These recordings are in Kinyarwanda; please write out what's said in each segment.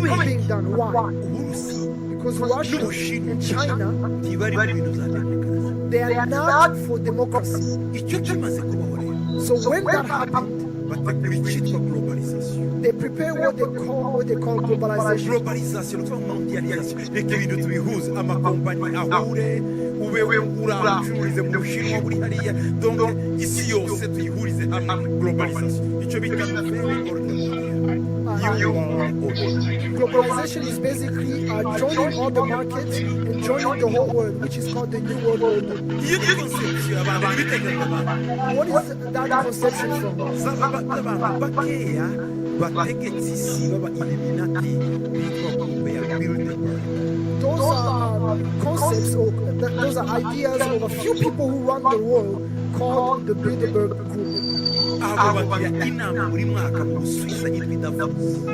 being done. Why? Because Russia and China, they are not for democracy. So when that happened, they prepare what they call globalization. Globalization is basically joining all the markets and joining the whole world, which is called the New World Order. What is that conception from? Those are concepts, or those are ideas of a few people who run the world called the Bilderberg Group.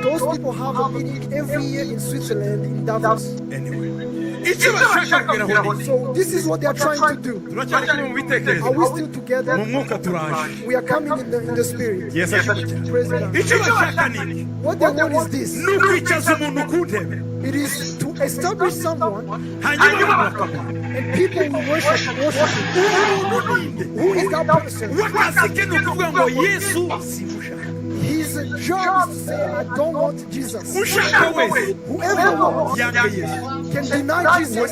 Those people have a meeting every year in Switzerland, in Davos. So this is what they are trying to do. Are we still together? We are coming in the spirit. Yes, Praise God. What they want is this. It is to establish someone and people will worship him. Who is that person? His job is to say, I don't want Jesus. Whoever wants can deny Jesus.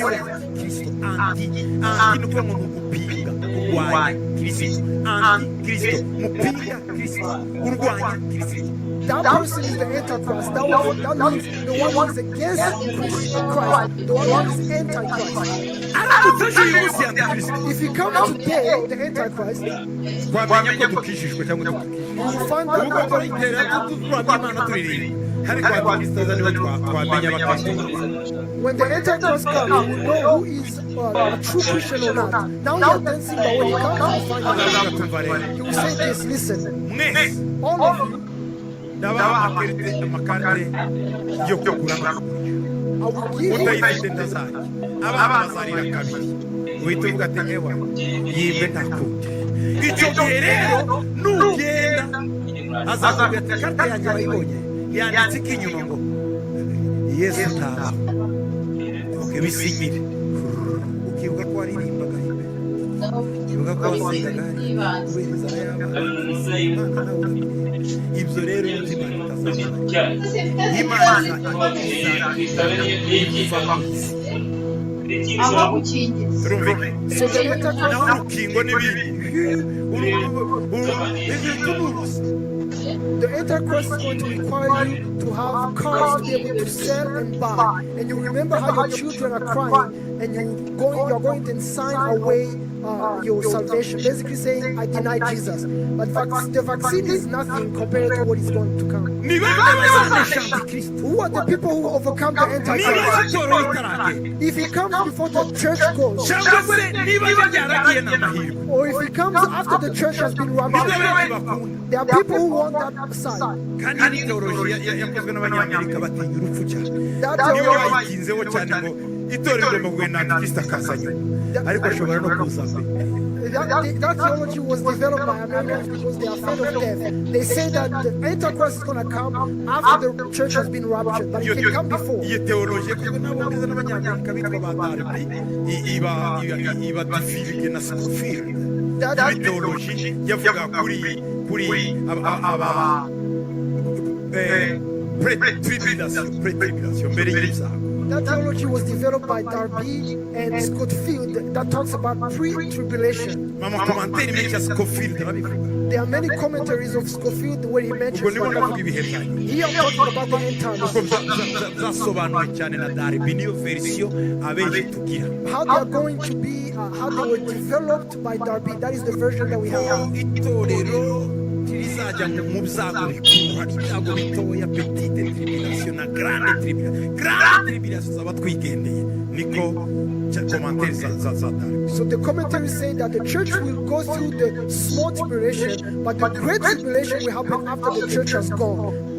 That person is the Antichrist. That means the one who is against Christ, the one who is Antichrist. If he comes today, the Antichrist, you will find that when the Antichrist comes, you will know who is a true Christian or not. Now you are dancing, but when he comes, you will find out. He will say this, listen, all of you, I will give the Antichrist is going to require you to have cars to be able to sell and buy. And you remember how your children are crying and you're going to sign away your salvation. Basically saying, I deny Jesus. But the vaccine is nothing compared to what is going to come. Who are the people who overcome the Antichrist? If he comes before the church goes, or if he comes after the church has been raptured, there are people who want that side. That theology was developed by Americans because they are afraid of death. They say that the Antichrist is going to come after the church has been raptured, but he can come before. That theology was developed by Darby and Scottfield that talks about pre-tribulation. There are many commentaries of Scottfield where he mentions here I'm talking about the end times. How they are going to be, how they were developed by Darby. That is the version that we have. So the commentaries say that the church will go through the small tribulation, but the great tribulation will happen after the church has gone.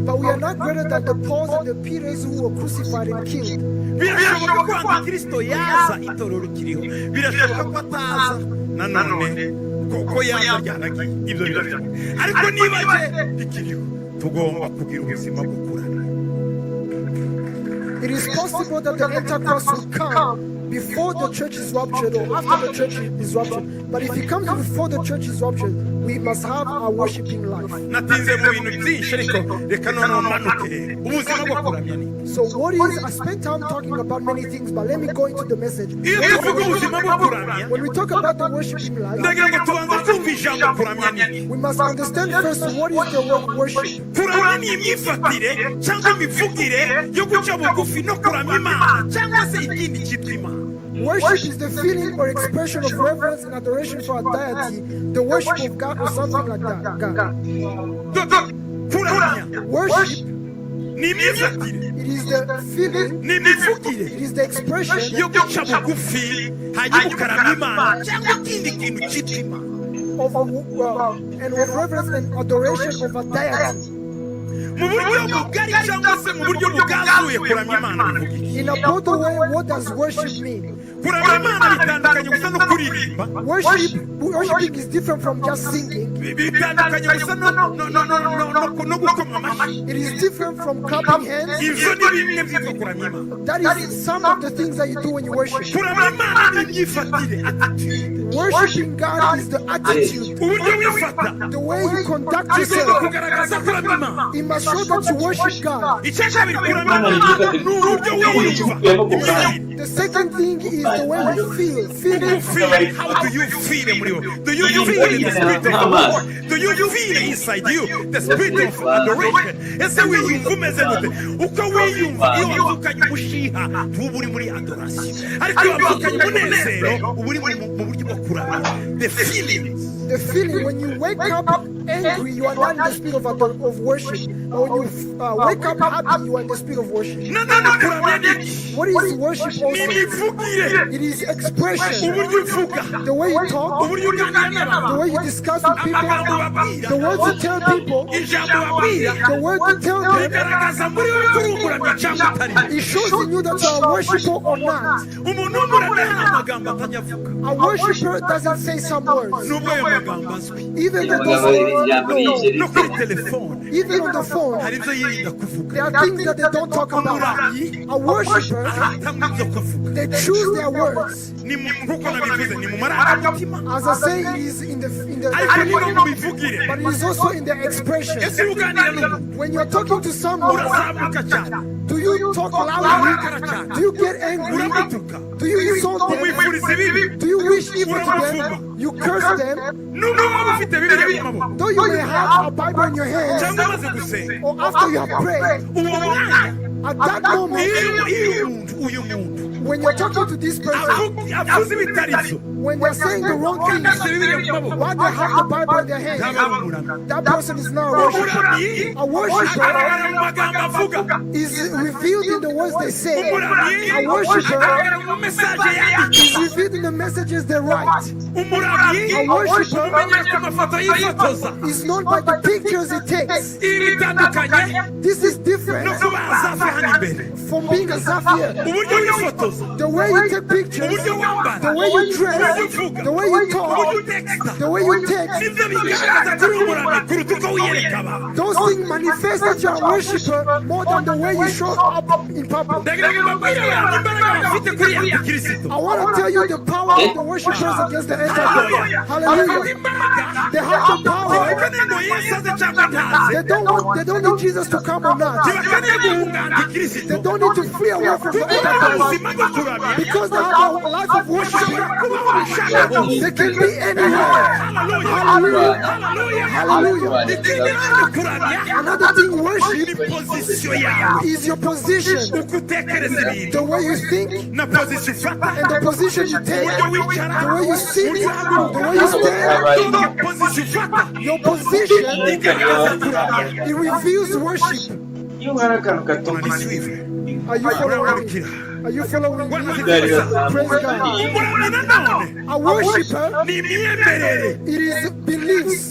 But we are not greater than the Pauls and the Peters who were crucified and killed. ko yazaryanaga ibyo birarya ariko niba je ikiriho tugomba kugira ubuzima bwo kurana. It is possible that the Antichrist will come before the church is raptured or after the church is raptured. But if he comes before the church is raptured, we must have our worshiping life. So what is, I spent time talking about many things, but let me go into the message. When we talk about the worshiping life, we must understand first what is the word worship. Worship is the feeling or expression of reverence and adoration for a deity, the worship of God or something like that. Worship, it is the feeling, it is the expression and of reverence and adoration of a deity. In a broader way, what does worship mean? Worshiping is different from just singing. It is different from clapping hands. That is some of the things that you do when you worship. Worshiping God is the attitude, the way you conduct yourself. It must show that you worship God. The second thing is the way we feel. How do you feel? Do you feel in the spirit of the Lord? Do you feel inside you the spirit of adoration? Ese wiyumvumeze gute? Uko wiyumva iyo wavukanye umushiha ntuba uri muri adoration. Ariko iyo wavukanye umunezero uba uri mu buryo bwo kuramya. The feelings. The feeling when you wake up angry, you are not in the spirit of worship. Or when you wake up happy, you are in the spirit of worship. What is worship also? It is expression. The way you talk, the way you discuss with people, the words you tell people, the words you tell them. It shows in you that you are a worshiper or not. A worshiper doesn't say some words. Even on the phone, there are things that they don't talk about. A worshiper, they choose their words. As I say, it is in the but it is also in the expression. When you're talking to someone, do you talk loudly? Do you get angry? Do you insult them? Do you wish evil to them? You curse them? Though you may have a Bible in your hand, or after you have prayed, at that moment, when you're talking to this person, when they're saying the wrong thing, while they have the Bible in their hand, that person is not a worshiper. A worshiper is revealed in the words they say. A worshiper is revealed in the messages they write. A worshiper is known by the pictures it takes. This is different from being a Zafir. The way you take pictures, the way you dress, the way you talk, the way you text, those things manifest that you are a worshiper more than the way you show up in public. I want to tell you the power of the worshippers against the Antichrist. Hallelujah. They have the power. They don't need Jesus to come or not. They don't need to flee away from the Antichrist because they have a life of worship. They can be anywhere. Hallelujah. Hallelujah. Another thing, worship is your position. The way you think and the position you take, the way you sit, the way you stand. Your position, it reveals worship. Are you following me? Are you following me? Praise God. A worshiper, it is beliefs.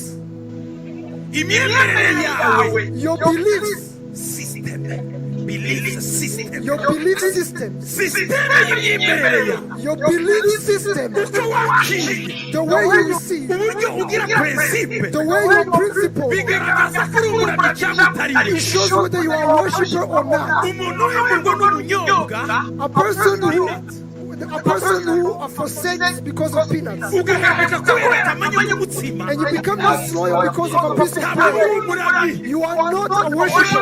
Your beliefs belief system. Your belief system. Sisiteme y'imyemerere yawe. Your belief system. Uko wakiriye. The way you receive. Uburyo ugira principe. The way your principle. Bigaragaza ko uri umuramyi cyangwa utari. It shows whether you are a worshiper or not. Umuntu uhemurwa n'ubunyobwa. A person who forsakes because of peanuts. Ugahembeka kubera akamanya y'umutsima. And you become disloyal because of a piece of bread. You are not a worshiper.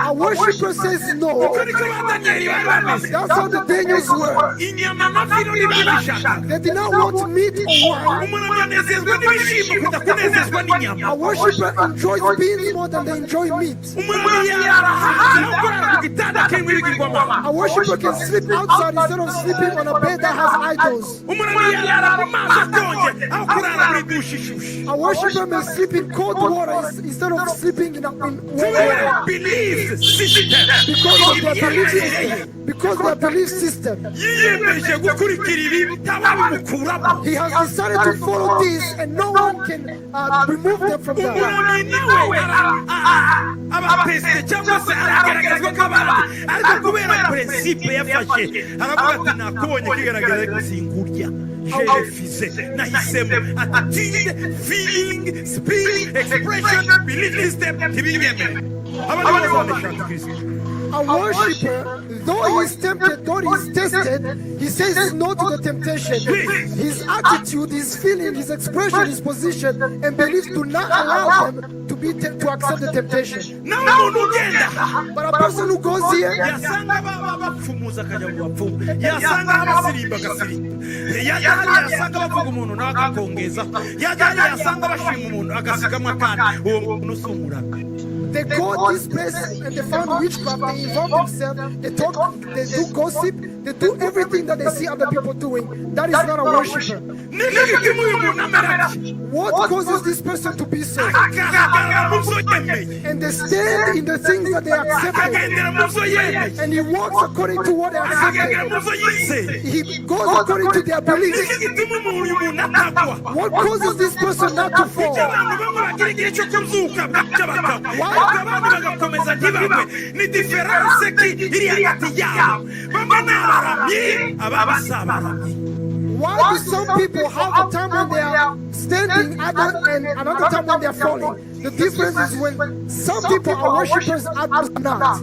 A worshiper says no. That's how the Daniels were. They did not want meat or wine. A worshiper enjoys beans more than they enjoy meat. A worshiper can sleep outside instead of sleeping on a bed that has idols. A worshiper may sleep in cold water instead of sleeping in warm water. Because of their belief system. He has decided to follow this, and no one can remove them from that. Attitude, feeling, speech, expression, belief system. A worshiper, though he is tempted, though he is tested, he says no to the temptation. His attitude, his feeling, his expression, his position, and beliefs do not allow him to accept the temptation. But a person who goes here, they go this place and they found witchcraft, they involve themselves, they talk, they do gossip, they do everything that they see other people doing. That is not a worshiper. What causes this person to be so? And they stand in the things that they accepted. And he walks according to what they accepted. He goes according to their beliefs. What causes this person not to fall? Why? Why do some people have a time when they are standing and another time when they are falling? The difference is when some people are worshippers and others are not.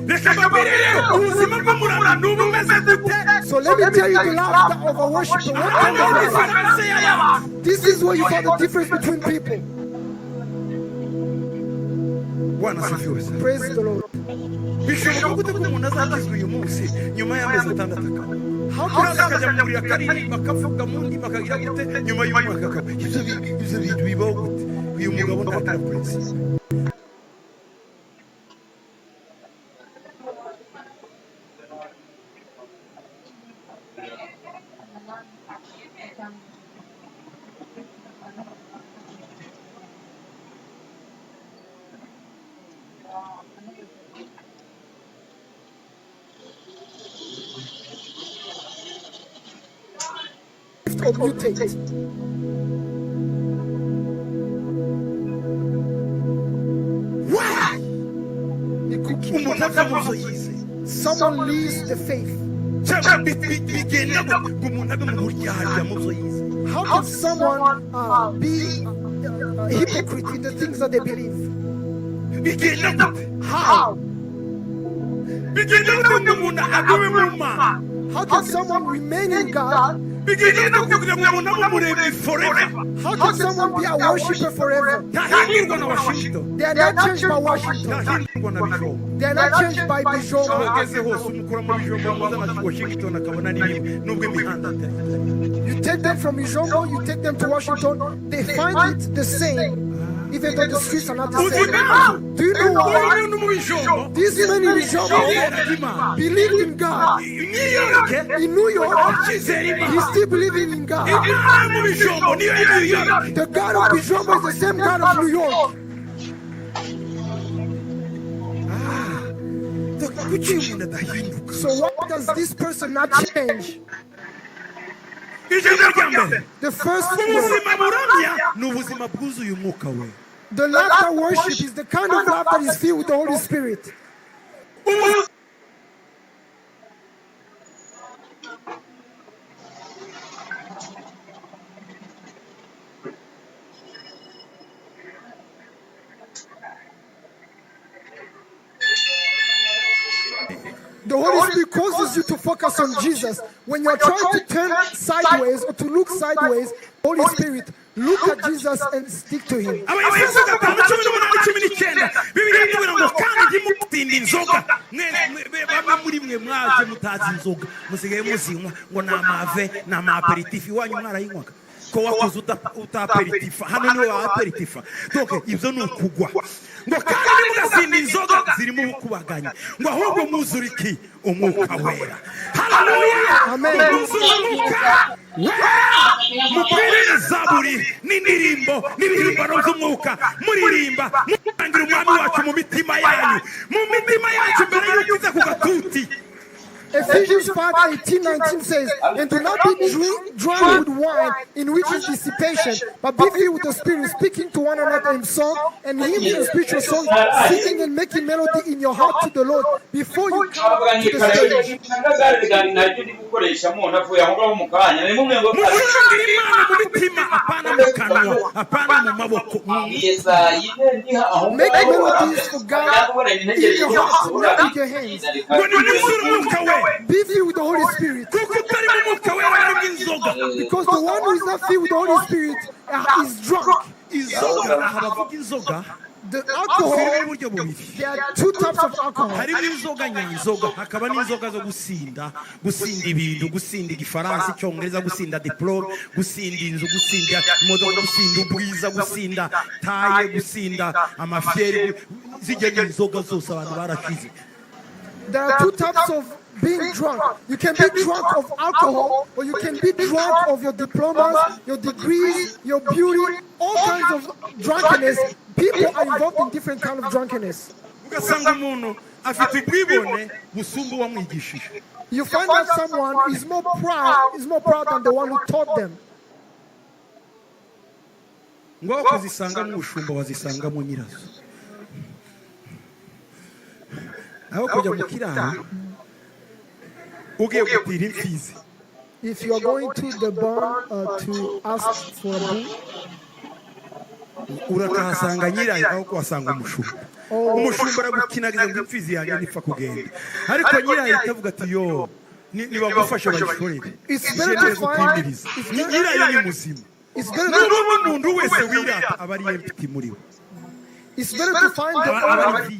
So let me tell you the life of a worshipper. What kind of life? This is where you find the difference between people. Praise the Lord. How or mutate. Why? Someone leaves the faith. How can someone be a hypocrite in the things that they believe? How? How can someone remain in God? How can someone be a worshiper forever? They are not changed by Washington. They are not changed by Bijombo. You take them from Bijombo, you take them to Washington, they find it the same. Even though the streets are not the same. Do you know why? These men in Bijombo believed in God. In New York, he's still believing in God. The God of Bijombo is the same God of New York. So why does this person not change? The first word, the life that worship is the kind of life that is filled with the Holy Spirit. The Holy Spirit causes you to focus on Jesus. When you're trying to turn sideways or to look sideways, Holy Spirit, look at Jesus and stick to Him. ko wakoze utaperitiva hano niwe waperitiva donc ibyo ni ukugwa ngo kandi mugasinda inzoga zirimo ukubaganya ngo ahubwo muzuriki umwuka wera. Haleluya, amen. Mupere zaburi n'indirimbo n'ibihimbano by'umwuka muririmba mutangira umwami wacu mu mitima yanyu mbere y'uko iza ku gatuti. Ephesians 5:18-19 says, and do not be drunk with wine, in which is dissipation, but be filled with the Spirit, speaking to one another in song and hymns and spiritual songs, singing and making melody in your heart to the Lord before you come to the stage. Make melodies for God in your heart, not with your hands. Be filled with the Holy Spirit. Because the one who is not filled with the Holy Spirit is drunk. The alcohol, there are two types of alcohol. Hakaba n'inzoga zo gusinda ibintu, gusinda igifaransa, icyongereza, gusinda diplome, gusinda inzu, gusinda imodoka, gusinda ubwiza, gusinda taye, gusinda amafyeri, zijya inzoga zose abantu barashize. There are two types of being drunk. You can be drunk of alcohol, or you can be drunk of your diplomas, your degrees, your beauty, all kinds of drunkenness. People are involved in different kinds of drunkenness. You find that someone is more proud than the one who taught them. If you are going to the bar to ask for a bull, urakahasanga nyirayo aho kuhasanga umushumba aragukinagiza ngo imfizi yanjye nipfa kugenda, ariko nyirayo itavuga ati yo nibagufasha bayikorere. Nyirayo ni muzima. N'umuntu wese wirata aba ari empty muri we. It's better to find the owner.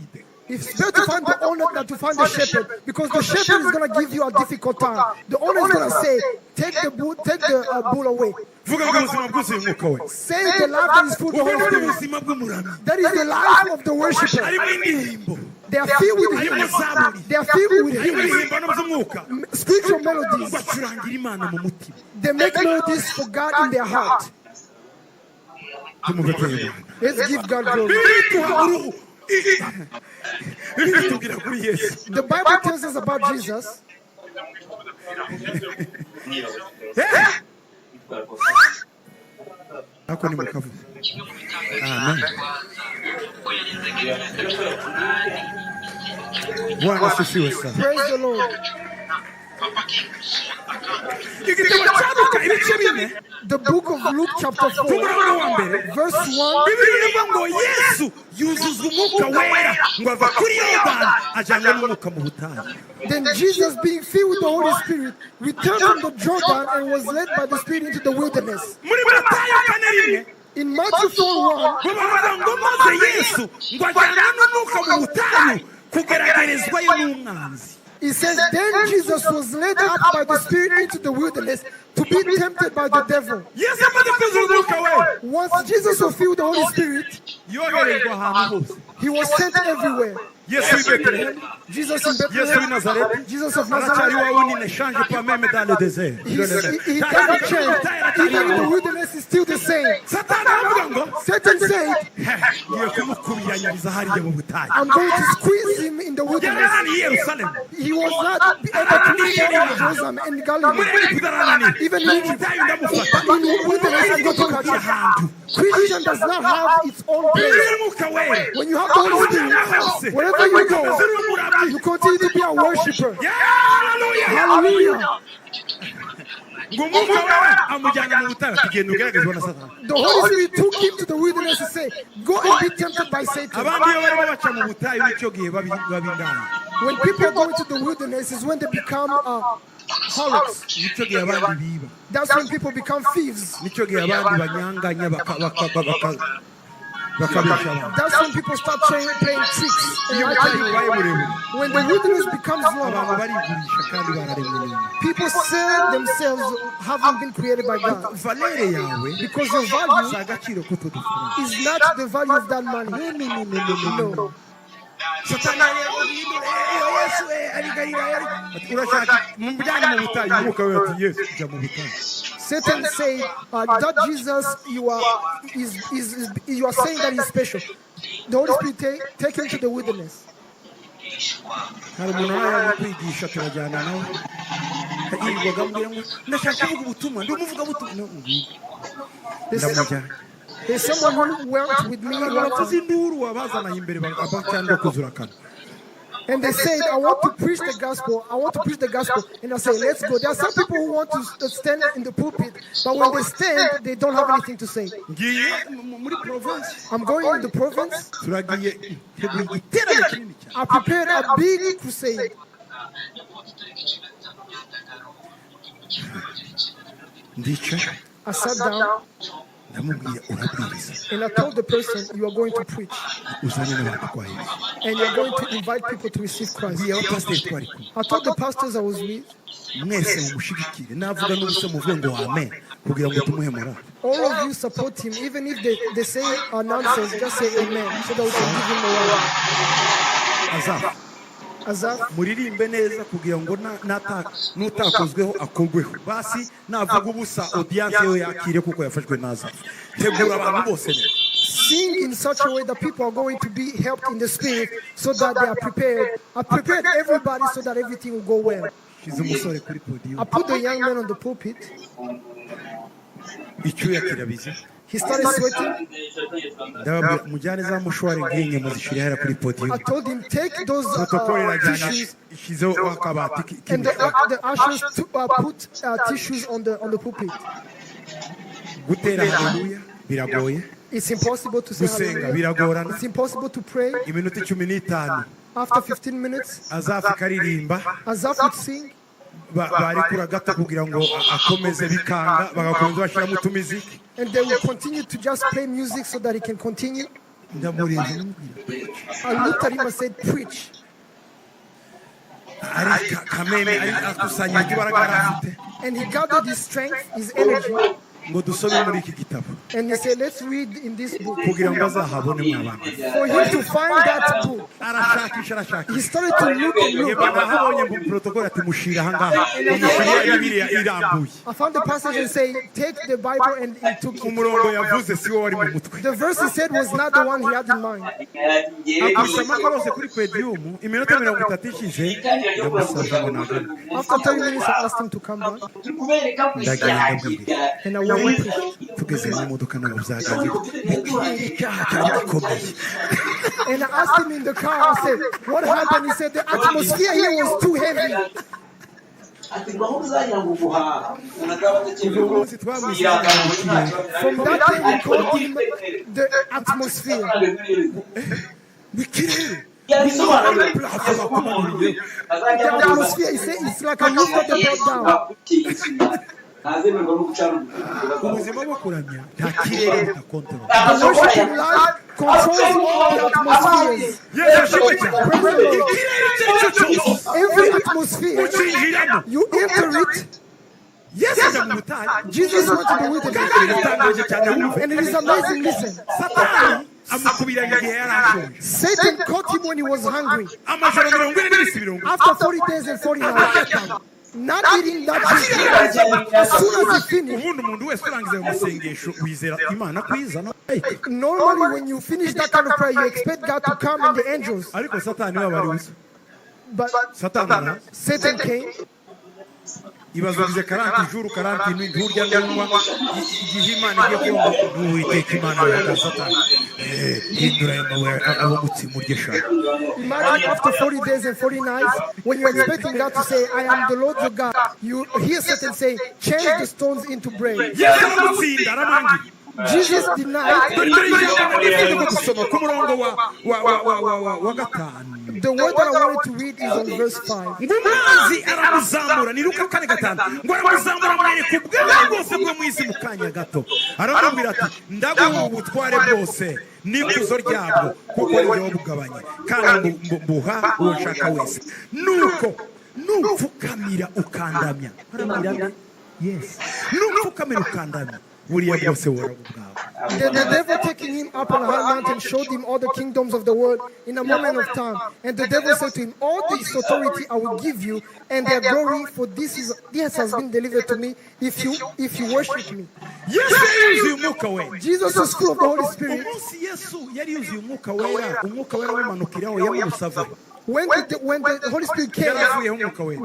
It's better to find the owner than to find the shepherd, because the shepherd is going to give you a difficult time. The owner is going to say, take the bull away. Say the life that is full of the Holy Spirit. That is the life of the worshiper. They are filled with hymns. They are filled with hymns, spiritual melodies. They make melodies for God in their heart. Let's give God glory. The Bible tells us about Jesus. Amen. Praise the Lord. The book of Luke chapter 4 verse 1. Then Jesus, being filled with the Holy Spirit, returned from the Jordan and was led by the Spirit into the wilderness. In Matthew 4:1, it says, then Jesus was led up by the Spirit into the wilderness to be tempted by the devil. Once Jesus was filled with the Holy Spirit, he was sent everywhere. Jesus in Bethlehem, Jesus of Nazareth. He can't change. Even in the wilderness, is still the same. Satan said, I'm going to squeeze him in the wilderness. He was not able to be in Jerusalem and Galilee. Even in the wilderness, I'm going to catch him. Christian does not have its own place. When you have the Holy Spirit, whatever wherever you go, you continue to be a worshiper. Hallelujah. ngo umwuka wera amujyana mu butayu tugenda ugeragezwa na Satani. The Holy Spirit took him to the wilderness to say, go and be tempted by Satan. abandi iyo barimo baca mu butayu nicyo gihe babingana. When people go into the wilderness is when they become harlots. nicyo gihe abandi biba. That's when people become thieves. nicyo gihe abandi banyanganya bakabesha abantu. That's when people start playing tricks. iyo butayu bubaye burebure When the wilderness becomes long, abantu barigurisha kandi bararemwe n'Imana. people sell themselves having been created by God. valere yawe Because your value si agaciro k'utwo dufaranga. is not the value of that money. No. Satani areba guhindura Yesu ari Galilaya urashaka mujyane mu butayu umwuka wera ati Yesu jya mu butayu. Satan said that Jesus you are saying that he's special. The Holy Spirit take him to the wilderness. hari umuntu nawe kwigisha turajyana nawe yirirwaga ambwira ngo ndashaka kuvuga ubutumwa ndi umuvuga butumwa. ndamujyana. There's someone who went with me baravuza induru wabazana imbere cyangwa kuzurakana. and they said, I want to preach the gospel. And I say, let's go. There are some people who want to stand in the pulpit, but when they stand, they don't have anything to say. I'm going in the province. I prepared a big crusade. I sat down. And I told the person, you are going to preach. And you're going to invite people to receive Christ. I told the pastors I was with, all of you support him. Even if they say nonsense, just say amen, so that we can give him a word. muririmbe neza kugira ngo nutakozweho akorweho basi navuga ubusa audience yo yakire kuko yafashwe naza. tegura abantu bose neza. Sing in such a way that people are going to be helped in the spirit so that they are prepared. I prepared everybody so that everything will go well. I put the young man on the pulpit. He started sweating. I told him, take those tissues. And the ushers put tissues on the pulpit. It's impossible to say hallelujah. It's impossible to pray. After 15 minutes, Azaf would sing. And they will continue to just play music so that he can continue. I looked at him and said, preach. And he gathered his strength, his energy. And he said, let's read in this book. For him to find that book, he started to look and look. I found the passage and say, take the Bible, and he took it. The verse he said was not the one he had in mind. After 30 minutes, I asked him to come back. And I went. tugeze mu modoka nabo byagaze and I asked him in the car, I said, what happened? He said, the atmosphere here was too heavy. From that day we called him the atmosphere. The atmosphere, he said, it's like a lift of the boat down. The worship life controls all the atmospheres. Every atmosphere, you enter it. Jesus went to the wilderness. And it is amazing, listen. Satan caught him when he was hungry. After 40 days and 40 nights. Not eating that Jesus. As soon as he finished. Normally when you finish that kind of prayer, you expect God to come and the angels. But Satan came. ibazuze 40 jours 40 nuit nturya ndanywa igihe Imana igiye kuvuga n'uwiteka Imana ya Satani hindura amabuye abo gutsimurye sha. Imagine after 40 days and 40 nights, when you're expecting God to say, I am the Lord your God, you hear Satan say, change the stones into bread. Yesu aramutsinda aramangira. Jesus denied. The word that I wanted to read is on verse 5. The devil taking him up on a high mountain showed him all the kingdoms of the world in a moment of time. And the devil said to him, all this authority I will give you and their glory, for this has been delivered to me if you worship me. Jesus was full of the Holy Spirit. When the Holy Spirit came,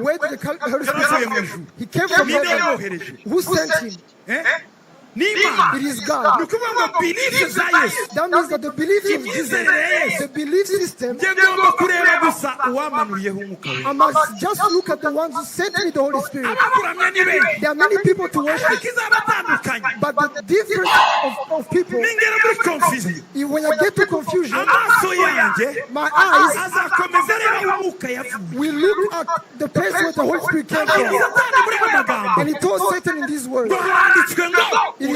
where did the Holy Spirit come? He came from heaven. Who sent him? It is God. That means that the belief of Jesus, the belief system, I must just look at the ones who sent me the Holy Spirit. There are many people to worship, but the difference of people, when I get to confusion, my eyes will look at the place where the Holy Spirit came from. And he told Satan in these words, it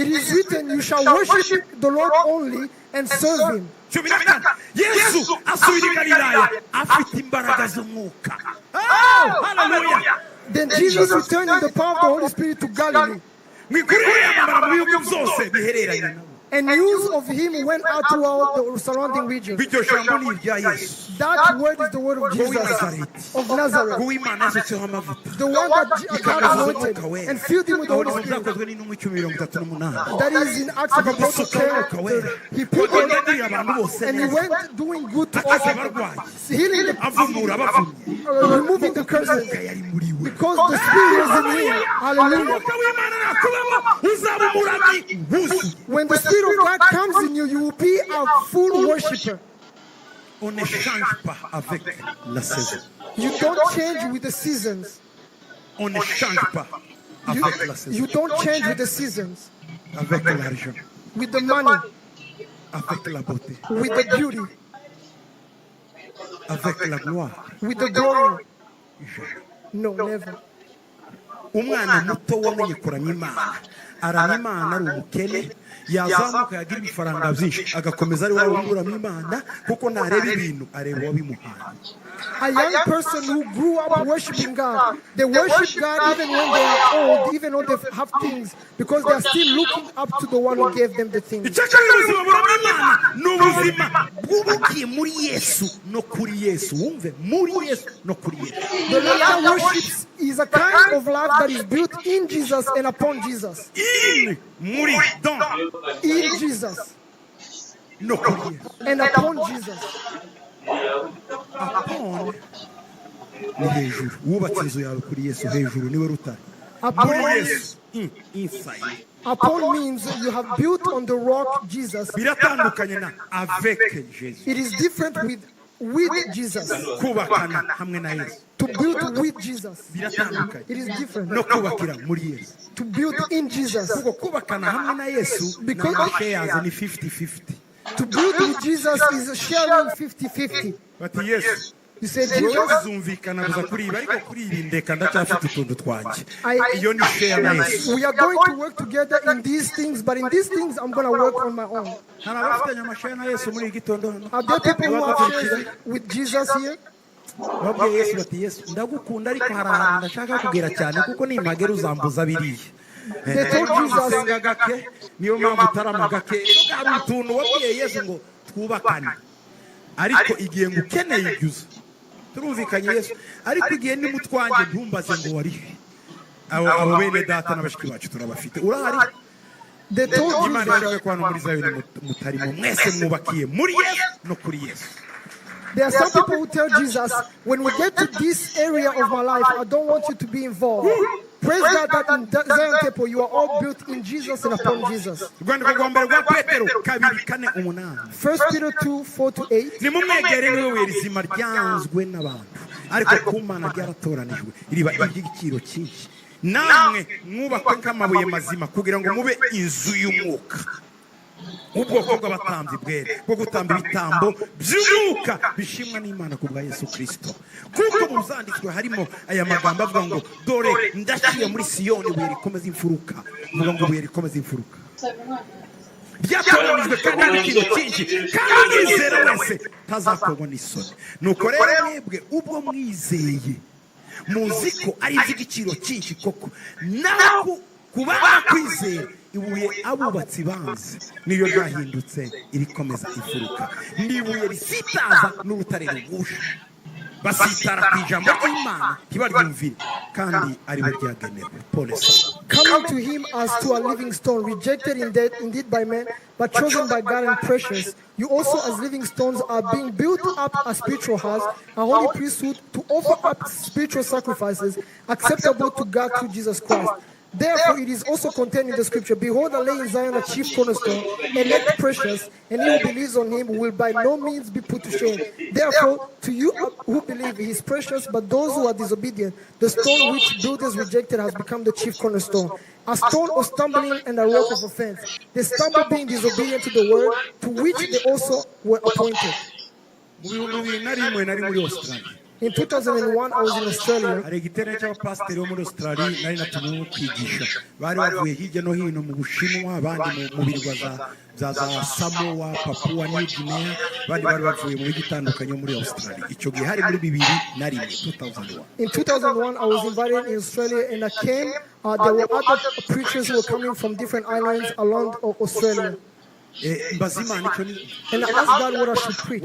is written, you shall worship the Lord only and serve him. Then Jesus returned in the power of the Holy Spirit to Galilee. And news of him went out throughout the surrounding region. That word is the word of Jesus of Nazareth. The one that God anointed and filled him with the Holy Spirit. That is in Acts of the Apostles. He put on and he went doing good to all people, healing the people, removing the curses, because the Spirit was in him. Hallelujah. When the Spirit of God comes in you, you will be a full worshipper. You don't change with the seasons. You don't change with the seasons. With the money. With the beauty. With the glory. No, never. Umwana muto wamenye kuranya Imana aranya Imana ari umukene yazamuka yagira ibifaranga byinshi agakomeza ari wawe uranya Imana kuko ntareba ibintu areba wabimuhaye. A young person who grew up worshiping God, they worship God even when they are old, even though they have things, because they are still looking up to the one who gave them the things. The love that worships is a kind of love that is built in Jesus and upon Jesus. In Jesus and upon Jesus. Upon ni hejuru wubatse inzu yawe kuri Yesu hejuru niwe rutare. Inside. Upon means you have built on the rock Jesus. Biratandukanye na avec Jesus. It is different with Jesus. Kubakana hamwe na Yesu. To build with Jesus. Biratandukanye. It is different. No kubakira muri Yesu. To build in Jesus. Kuko kubakana hamwe na Yesu because shares ni 50-50. To build with Jesus is sharing 50-50. But yes, you said Jesus. We are going to work together in these things, but in these things I'm going to work on my own. Are there people who are sharing with Jesus here? They told Jesus, ariko igihe ngukeneye ibyuza turumvikanye Yesu ariko igihe ni mutwange ntumbaze ngo wari abo bene data n'abashiki bacu turabafite urahari. They told Imana ishaka kwano muri Zayoni mutarimo mwese mwubakiye muri Yesu no kuri Yesu. There are some people who tell Jesus, when we get to this area of my life, I don't want you to be involved. Praise God that in Zion Temple you are all built in Jesus and upon Jesus. 1 Peter 2:4-8. nimumwegere niwe werizima ryanzwe n'abantu ariko ku Mana ryaratoranijwe iriba iry'igiciro cyinshi namwe mwubakwe nk'amabuye mazima kugira ngo mube inzu y'umwuka ubwoko bw'abatambyi bwera bwo gutamba ibitambo by'umwuka bishimwa n'Imana ku bwa Yesu Kristo. Kuko mu zanditswe harimo aya magambo avuga ngo dore ndashyira muri Siyoni ibuye rikomeza imfuruka. Vuga ngo ibuye rikomeza imfuruka byatoranijwe kandi n'igiciro cyinshi kandi yizera wese ntazakorwa n'isoni. Nuko rero mwebwe ubwo mwizeye muzi ko ari iby'igiciro cyinshi koko naho kubana kwizera ibuye abubatsi banze niyo ryahindutse irikomeza imfuruka n'ibuye risitaza n'urutare rugusha basitara ku ijambo ry'Imana ntibaryumvire kandi ari bo ryagenewe. Coming to him as to a living stone, rejected indeed by men, but chosen by God and precious, you also as living stones are being built up a spiritual house, a holy priesthood, to offer up spiritual sacrifices acceptable to God through Jesus Christ. Therefore, it is also contained in the scripture, behold, I lay in Zion a chief cornerstone, elect precious, and he who believes on him will by no means be put to shame. Therefore, to you who believe, he is precious, but those who are disobedient, the stone which builders rejected has become the chief cornerstone, a stone of stumbling and a rock of offense. They stumble being disobedient to the word, to which they also were appointed. In 2001, I was in Australia. hari igiterane cy'abapasiteri bo muri Australia nari natumwe kwigisha bari bavuye hirya no hino mu Bushinwa abandi mu birwa za Samoa, Papua New Guinea bari bavuye mu bitandukanye muri Australia. Icyo gihe hari muri 2001. In 2001, I was invited in Australia and I came. There were other preachers who were coming from different islands along Australia. And I asked God what I should preach.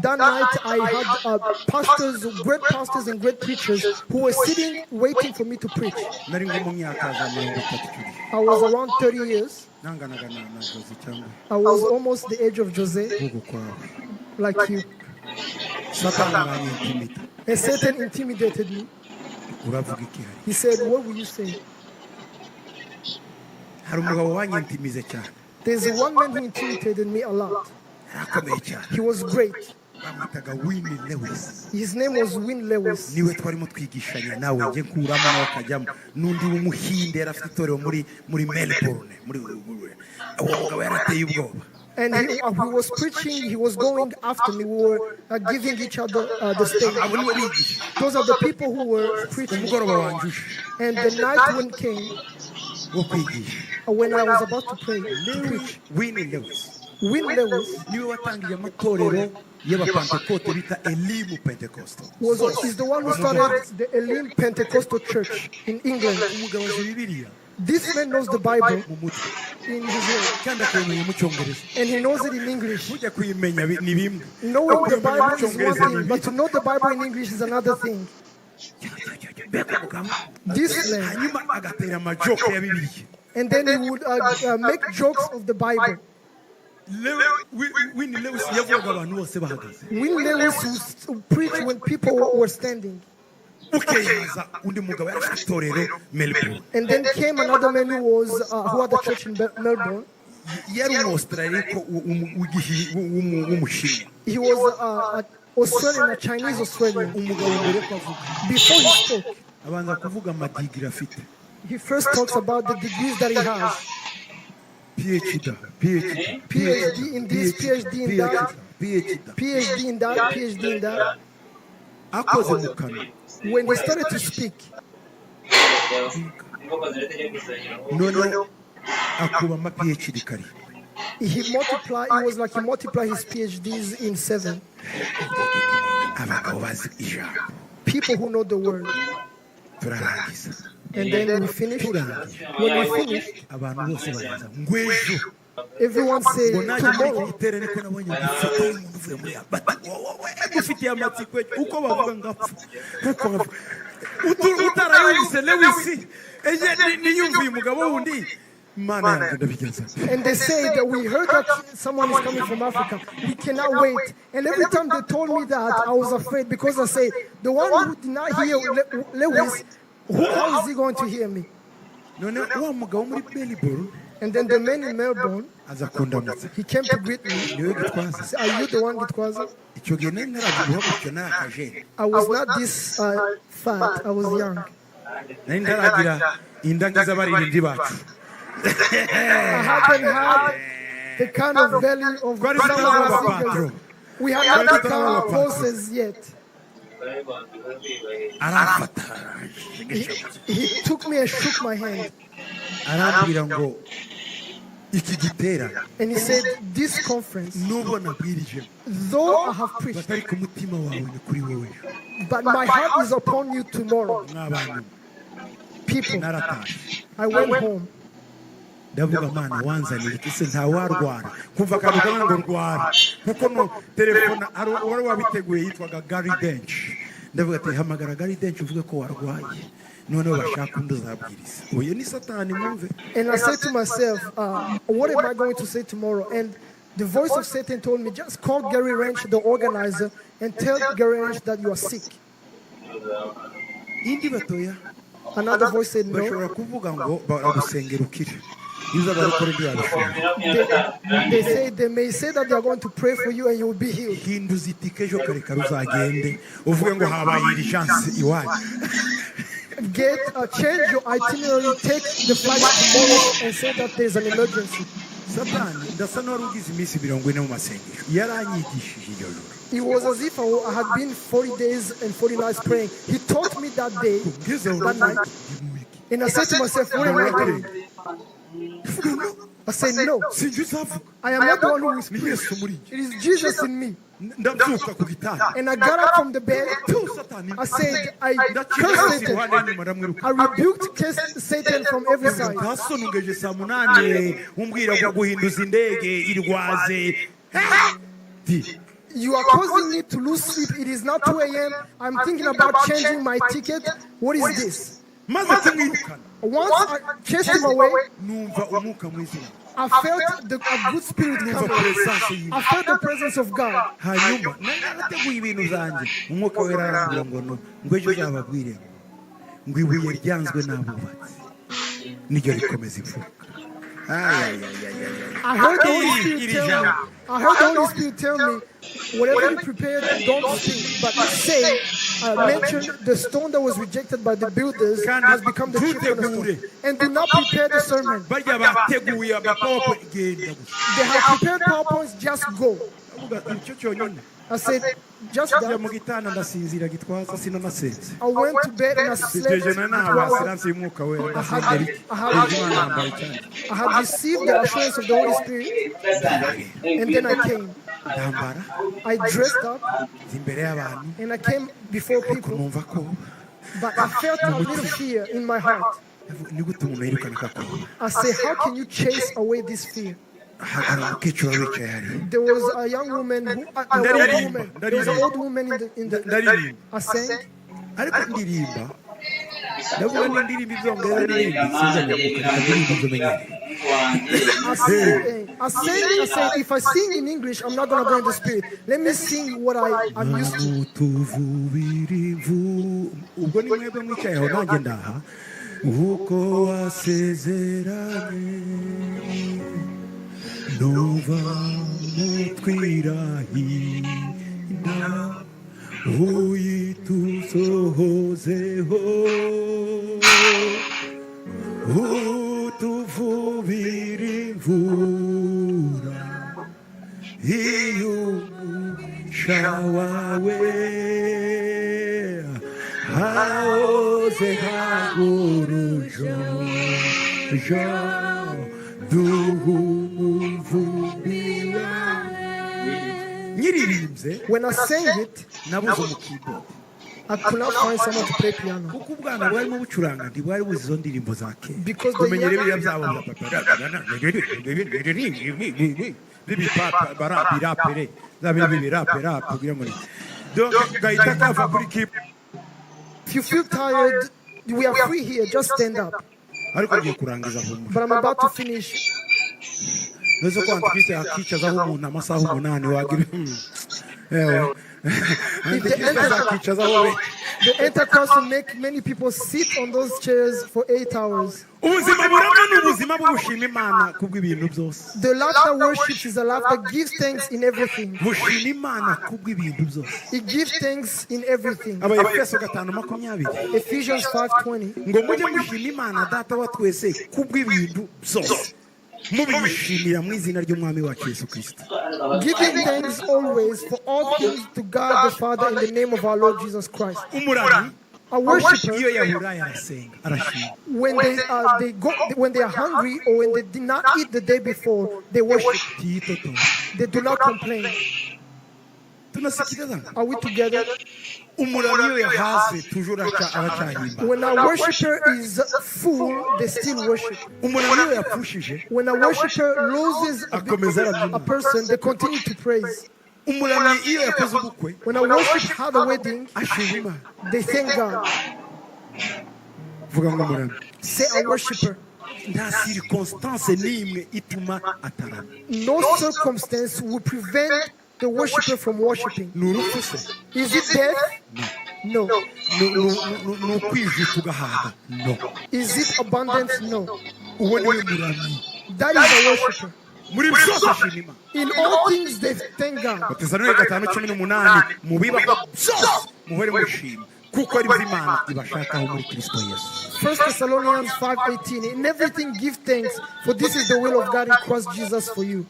That night I had pastors, great pastors and great preachers who were sitting waiting for me to preach. I was around 30 years. I was almost the age of Jose, like you. And Satan intimidated me. He said, what will you say? There's one man who intimidated me a lot. He was great. His name was Win Lewis. And he was preaching, he was going after me. We were giving each other the stage. Those are the people who were preaching. And the night when came, when I was about to pray, to preach, Win Lewis is the one who started the Elim Pentecostal Church in England. This man knows the Bible in his head, and he knows it in English. Knowing the Bible is one thing, but to know the Bible in English is another thing. This man, and then he would make jokes of the Bible. Win Lewis would preach when people were standing. And then came another man who had a church in Melbourne. He was Australian, a Chinese Australian. Before he spoke, he first talks about the degrees that he has. PhD in this, PhD in that, PhD in that, PhD in that. When he started to speak, he multiplied. It was like he multiplied his PhDs in 7. People who know the word. And then we finished. When we finished, everyone said, tomorrow. Mana yanjye ndabigenza. And they say that we heard that someone is coming from Africa. We cannot wait. And every time they told me that, I was afraid because I say, the one who did not hear Lewis, how is he going to hear me? None wa mugabo muri Melbourne And then the man in Melbourne, aza kundamutsa. he came to greet me. Niwe Gitwaza. He said, are you the one, Gitwaza? Icyo gihe nari naragiye n'akajene. I was not this fat. I was young. Nari ndaragira indangiza baririmbyi bacu. I haven't had the kind of belly of some of our singers. We have not become bosses yet. He took me and shook my hand. Arambwira ngo iki gitera. And he said, this conference, Nubwo nabwirije. though I have preached, Batari ku mutima wawe ni kuri wowe. but my heart is upon you tomorrow. Mw'abantu. People, Narataye. I went home. Ndavuga mana wanzanira ise nta warwara kumva akantu kamwe ngo rwara kuko no telefone wari wabiteguye yitwaga Gary Dench. Ndavuga ati hamagara Gary Dench uvuge ko warwaye noneho bashaka undi uzabwiriza. Uyu ni Satani mwumve. And I said to myself, what am I going to say tomorrow? And the voice of Satan told me, just call Gary Wrench, the organizer, and tell Gary Wrench that you are sick. Indi batoya Another voice said, no. bashobora kuvuga ngo baragusengera ukire. They may say that they are going to pray for you and you will be healed. Hinduza itike ejo kare kare uzagende uvuge ngo habaye iri chance iwanyu. Change your itinerary, take the flight tomorrow and say that there's an emergency. Satani ndasa n'uwari ugize iminsi 40 mu masengesho yaranyigishije iryo joro. It was as if I had been 40 days and 40 nights praying. He taught me that day, that night, and I said to myself, what am I doing? I said, no, I am not the one who is preaching. It is Jesus in me. And I got up from the bed. I said, I cursed Satan. I rebuked Satan from every side. You are causing me to lose sleep. It is not 2 a.m. I'm thinking about changing my ticket. What is this? Once I chased him away, I felt a good spirit coming. I felt the presence of God. I heard the Holy Spirit tell me, whatever you prepared, don't speak, but say, mention the stone that was rejected by the builders has become the chief cornerstone. And do not prepare the sermon. They have prepared PowerPoints, just go. I said, just that. I went to bed and I slept. I had received the assurance of the Holy Spirit, and then I came. I dressed up, and I came before people, but I felt a little fear in my heart. I said, how can you chase away this fear? There was a young woman, there was an old woman in the I sang. I said, if I sing in English, I'm not going to go in the spirit. Let me sing what I'm used to. Nova mukwirahina uyitusohozeho utuvubira imvura iy'umugisha wawe hahoze hagurujojo when I sang it, I could not find someone to play piano. Because if you feel tired, we are free here. Just stand up. ariko ngiye kurangiza humura. But I'm about to finish. Nzo ko antikristo akicazaho umuntu amasaha 8 wagira ewe The Antichrist will make many people sit on those chairs for 8 hours. ubuzima burama n'ubuzima bwo gushima Imana kubw'ibintu byose. The life that worships is a life that gives thanks in everything. Gushima Imana kubw'ibintu byose. It gives thanks in everything. Abayefeso 5:20. Ephesians 5:20. Ngo mujye mushima Imana data wa twese kubw'ibintu byose. Mubishimira mu izina ry'umwami wacu Yesu Kristo. Giving thanks always for all things to God the Father in the name of our Lord Jesus Christ. Umurani A worshiper, iyo yahura yarasenga arashima. when they are hungry or when they did not eat the day before, they worship. They do not complain. Tunasikiliza. Are we together? Umurani iyo yahaze toujours aracahimba. When a worshiper is full, they still worship. Umurani iyo yapfushije. When a worshiper loses a person, they continue to praise. Umurani iyo yakoze ubukwe. When a worshiper had a wedding, ashima. they thank God. Vuga ngo umurani. Say a worshiper. Nta circonstance n'imwe ituma atarama. No circumstance will prevent the worshiper from worshiping. Is it death? No. No. No. Is it abundance? No. That is a worshiper. In all things they thank God. First Thessalonians 5:18. In everything give thanks, for this is the will of God in Christ Jesus for you.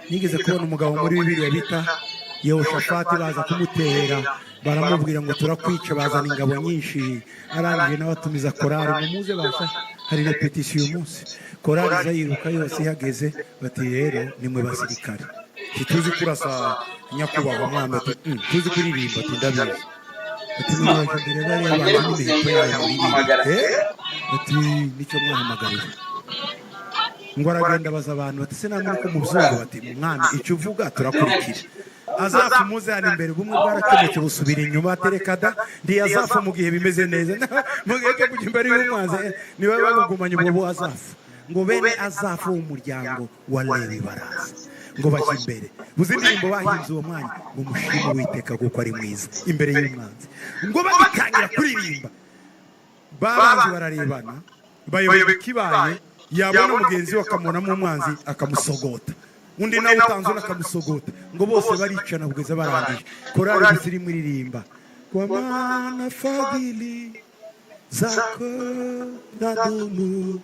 Nigeze kubona umugabo muri Bibiliya bita Yehoshafati baza kumutera baramubwira ngo turakwica bazana ingabo nyinshi arangije n'abatumiza korari muze basha hari repetition umunsi korari zayiruka yose ihageze bati rero nimwe basirikare tuzi kurasa nyakubahwa mwami ati tuzi kuririmba ati ndabizi ati mwajye bari abantu n'imiheto yayo ati nicyo mwahamagariye ngo aragenda baza abantu bati se namwe ko muzungu bati mwami icyo uvuga turakurikira azafu muze hano imbere bumwe bwarakemetse busubira inyuma aterekada ndi azafu mu gihe bimeze neza mugeke kujya imbere y'umwaze niba bagumanye ubwo azafu ngo bene azafu umuryango wa Lewi baraza ngo bajye imbere buzi ndimbo bahinze uwo mwanya ngo mushime Uwiteka kuko ari mwiza imbere y'umwanzi ngo bagitangira kuririmba babanzi bararebana bayoboye kibaye yabona mugenzi we akamubonamo umwanzi akamusogota undi nawe utanzwe akamusogota ngo bose baricana kugeza barangije korari zirimo iririmba kwa maana fadhili zako zadumu